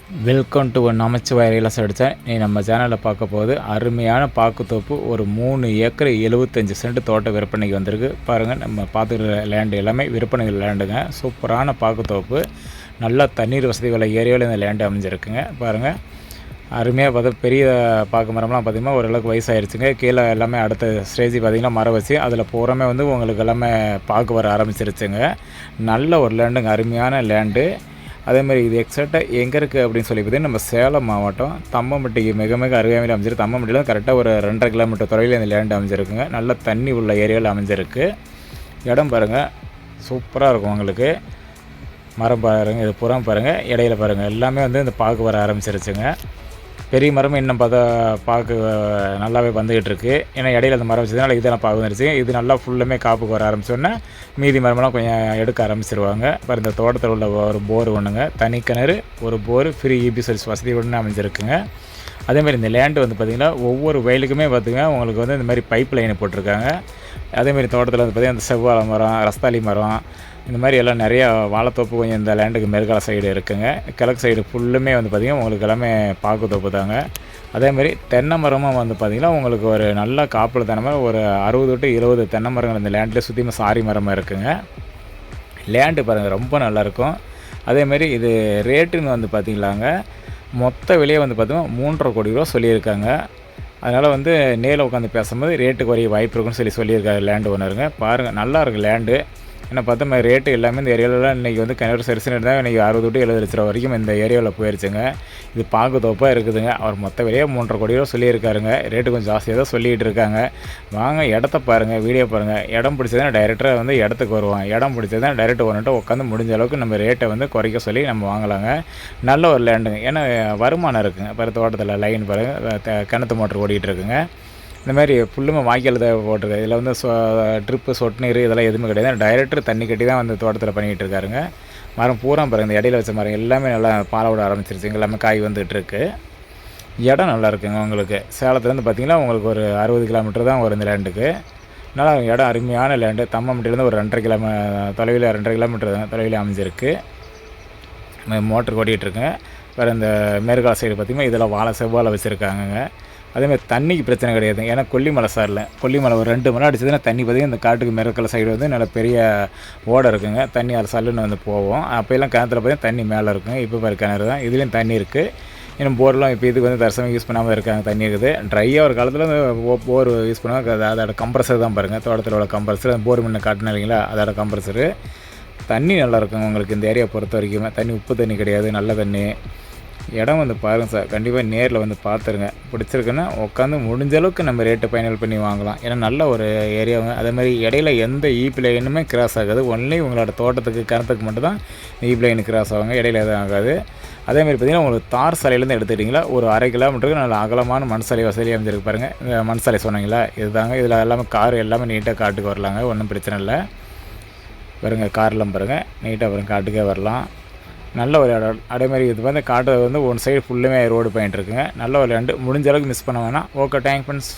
Welcome to Namachivaya real estate. நீ நம்ம சேனலில் பார்க்க போது அருமையான பாக்குத்தோப்பு ஒரு 3 ஏக்கர் 75 சென்ட் தோட்ட விற்பனைக்கு வந்திருக்கு. பாருங்கள், நம்ம பார்த்துக்கிற லேண்டு எல்லாமே விற்பனை லேண்டுங்க. சூப்பரான பாக்குத்தோப்பு, நல்லா தண்ணீர் வசதி உள்ள ஏரியாவில் இந்த லேண்டு அமைஞ்சிருக்குங்க. பாருங்கள், அருமையாக பார்த்தா பெரிய பாக்கு மரம்லாம் பார்த்திங்கன்னா ஓரளவுக்கு வயசாகிடுச்சுங்க. கீழே எல்லாமே அடுத்த ஸ்டேஜ் பார்த்திங்கன்னா மரம் வச்சு அதில் பூராமே வந்து உங்களுக்கு எல்லாமே பாக்கு வர ஆரம்பிச்சிருச்சுங்க. நல்ல ஒரு லேண்டுங்க, அருமையான லேண்டு. அதேமாதிரி இது எக்ஸாக்டாக எங்கே இருக்குது அப்படின்னு சொல்லி பார்த்தீங்கன்னா நம்ம சேலம் மாவட்டம் தம்மம்பட்டிக்கு மிக மிக அருகாமையில் அமைஞ்சிருக்கு. தம்மம்பட்டியில் கரெக்டாக ஒரு 2.5 கிலோமீட்டர் தொலைவில் இந்த லேண்டு அமைஞ்சிருக்குங்க. நல்ல தண்ணி உள்ள ஏரியாவில் அமைஞ்சிருக்கு. இடம் பாருங்கள், சூப்பராக இருக்கும் உங்களுக்கு. மரம் பாருங்கள், இது புறம் பாருங்கள், இடையில பாருங்கள், எல்லாமே வந்து இந்த பாக்கு வர ஆரம்பிச்சிருச்சுங்க. பெரிய மரமும் இன்னும் பார்த்தா பாக்கு நல்லாவே வந்துக்கிட்டு இருக்குது. ஏன்னா இடையில அந்த மரம் வச்சதுனால இதெல்லாம் பாக்கு வந்துருச்சு. இது நல்லா ஃபுல்லுமே காப்புக்கு வர ஆரம்பிச்சோன்னே மீதி மரமெல்லாம் கொஞ்சம் எடுக்க ஆரம்பிச்சிருவாங்க. அப்புறம் இந்த தோட்டத்தில் உள்ள ஒரு போர் ஒன்றுங்க, தனி கிணறு, ஒரு போர், ஃப்ரீ இபி சர்வீஸ் வசதியுடன் அமைஞ்சிருக்குங்க. அதேமாதிரி இந்த லேண்டு வந்து பார்த்திங்கன்னா ஒவ்வொரு வயலுக்குமே பார்த்திங்கன்னா உங்களுக்கு வந்து இந்த மாதிரி பைப் லைனை போட்டிருக்காங்க. அதேமாதிரி தோட்டத்தில் வந்து பார்த்திங்கன்னா இந்த செவ்வாழை மரம், ரஸ்தாளி மரம், இந்த மாதிரி எல்லாம் நிறையா வாழைத்தோப்பு கொஞ்சம் இந்த லேண்டுக்கு மேற்கால சைடு இருக்குங்க. கிழக்கு சைடு ஃபுல்லுமே வந்து பார்த்திங்கன்னா உங்களுக்கு எல்லாமே பாக்குத்தோப்பு தாங்க. அதேமாதிரி தென்னை மரமும் வந்து பார்த்திங்கன்னா உங்களுக்கு ஒரு நல்ல காப்பில் தென்னை மரம் ஒரு 60 to 70 தென்னை மரங்கள் இந்த லேண்டில் சுற்றியுமே சாரி மரமாக இருக்குங்க. லேண்டு பாருங்கள், ரொம்ப நல்லாயிருக்கும். அதேமாரி இது ரேட்டுன்னு வந்து பார்த்திங்களாங்க, மொத்த விலையை வந்து பார்த்திங்கன்னா 3.5 கோடி ரூபா சொல்லியிருக்காங்க. அதனால் வந்து நேரில் உட்காந்து பேசும்போது ரேட்டு குறைய வாய்ப்பு இருக்குன்னு சொல்லியிருக்காரு லேண்டு ஓனருங்க. பாருங்கள், நல்லாயிருக்கு லேண்டு. ஏன்னா பார்த்தா ரேட்டு எல்லாமே இந்த ஏரியாவிலலாம் இன்றைக்கி வந்து கிணறு சரிசுன்னு இருந்தால் இன்றைக்கி 60 to 70 லட்ச ரூபா வரைக்கும் இந்த ஏரியாவில் போயிடுச்சுங்க. இது பாக்குத்தோப்பாக இருக்குதுங்க. அவர் மொத்த விலையே 3.5 கோடி ரூபா சொல்லியிருக்காருங்க. ரேட்டு கொஞ்சம் ஜாஸ்தியாக தான் சொல்லிகிட்டு இருக்காங்க. வாங்க, இடத்த பாருங்கள், வீடியோ பாருங்கள். இடம் பிடிச்சதுன்னா டைரெக்டாக வந்து இடத்துக்கு வருவாங்க. இடம் பிடிச்சதுன்னா டைரெக்ட் வந்துட்டு உட்காந்து முடிஞ்ச அளவுக்கு நம்ம ரேட்டை வந்து குறைக்க சொல்லி நம்ம வாங்கலாங்க. நல்ல ஒரு லேண்டுங்க. ஏன்னா வருமானம் இருக்குங்க. பிற தோட்டத்தில் லைன் பாருங்கள், கிணத்து மோட்டர் ஓடிக்கிட்டு இருக்குங்க. இந்த மாதிரி ஃபுல்லுமே வாய்க்கால் தேவை போட்டிருக்கு. இதில் வந்து ட்ரிப்பு, சொட்டு நீர் இதெல்லாம் எதுவுமே கிடையாது. டைரெக்டர் தண்ணி கட்டி தான் வந்து தோட்டத்தில் பண்ணிக்கிட்டு இருக்காருங்க. மரம் பூரா பாருங்கள், இந்த இடையில வச்ச மரம் எல்லாமே நல்லா பாலை விட ஆரம்பிச்சிருச்சு. எல்லாமே காய் வந்துட்டுருக்கு. இடம் நல்லா இருக்குங்க உங்களுக்கு. சேலத்துலேருந்து பார்த்திங்கன்னா உங்களுக்கு ஒரு 60 கிலோமீட்டர் தான் வரும் இந்த லேண்டுக்கு. நல்லா இடம் அருமையான லேண்டு. தம்மம்பட்டிலேருந்து ஒரு 2.5 தொலைவில் 2.5 கிலோமீட்டர் தொலைவில் அமைஞ்சிருக்கு. மோட்டர் ஓடிட்டுருக்குங்க. வேறு இந்த மேற்கால சைடு பார்த்திங்கன்னா இதெல்லாம் வாழை செவ்வாழை வச்சுருக்காங்கங்க. அதேமாதிரி தண்ணிக்கு பிரச்சனை கிடையாது. ஏன்னா கொல்லிமலை சாரில் கொல்லிமலை ஒரு 2 மணி அடிச்சதுன்னா தண்ணி பார்த்திங்கன்னா இந்த காட்டுக்கு மேற்கால சைடு வந்து நல்ல பெரிய ஓடை இருக்குங்க. தண்ணி அது சல்லுன்னு வந்து போவோம். அப்போல்லாம் கிணத்துல பார்த்திங்கன்னா தண்ணி மேலே இருக்குங்க. இப்போ பாரு கிணறு தான், இதுலேயும் தண்ணி இருக்குது. இன்னும் போர்லாம் இப்போ இதுக்கு வந்து தரிசனம் யூஸ் பண்ணாமல் இருக்காங்க. தண்ணி இருக்குது. ட்ரையாக ஒரு காலத்தில் போர் யூஸ் பண்ணுவாங்க. அதோட கம்ப்ரஸர் தான் பாருங்கள், தோட்டத்தில் உள்ள கம்ப்ரஸர். போர் முன்ன காட்டினா இல்லைங்களா, அதோட கம்ப்ரஸரு. தண்ணி நல்லா இருக்குங்க உங்களுக்கு இந்த ஏரியா பொறுத்த வரைக்குமே. தண்ணி உப்பு தண்ணி கிடையாது, நல்ல தண்ணி. இடம் வந்து பாருங்கள் சார், கண்டிப்பாக நேரில் வந்து பார்த்துருங்க. பிடிச்சிருக்குன்னா உட்காந்து முடிஞ்ச அளவுக்கு நம்ம ரேட்டு ஃபைனல் பண்ணி வாங்கலாம். ஏன்னா நல்ல ஒரு ஏரியாவுங்க. அதேமாதிரி இடையில எந்த ஈப் லைனுமே கிராஸ் ஆகாது. ஒன்லி உங்களோட தோட்டத்துக்கு கிணத்துக்கு மட்டும்தான் ஈப் லைன் கிராஸ் ஆகுங்க, இடையில எதுவும் ஆகாது. அதேமாதிரி பார்த்திங்கன்னா உங்களுக்கு தார் சாலையிலேருந்து எடுத்துக்கிட்டிங்களா ஒரு 1/2 கிலோமீட்டருக்கு நல்ல அகலமான மண் சாலை வசதி அமைஞ்சிருக்கு பாருங்கள். இந்த மண் சாலை சொன்னீங்களா, இதுதாங்க. இதில் எல்லாமே கார் எல்லாமே நீட்டாக காட்டுக்கு வரலாங்க, ஒன்றும் பிரச்சனை இல்லை. பாருங்கள், கார்லாம் பாருங்கள், நீட்டாக பாருங்கள், காட்டுக்கே வரலாம். நல்ல ஒரு இடம். அதேமாதிரி இது வந்து காட்டு வந்து ஒன் சைடு ஃபுல்லுமே ரோடு பாயிண்ட் இருக்குங்க. நல்ல ஒரு லேண்டு. முடிஞ்ச அளவுக்கு மிஸ் பண்ண வேணாம். Okay, thank friends.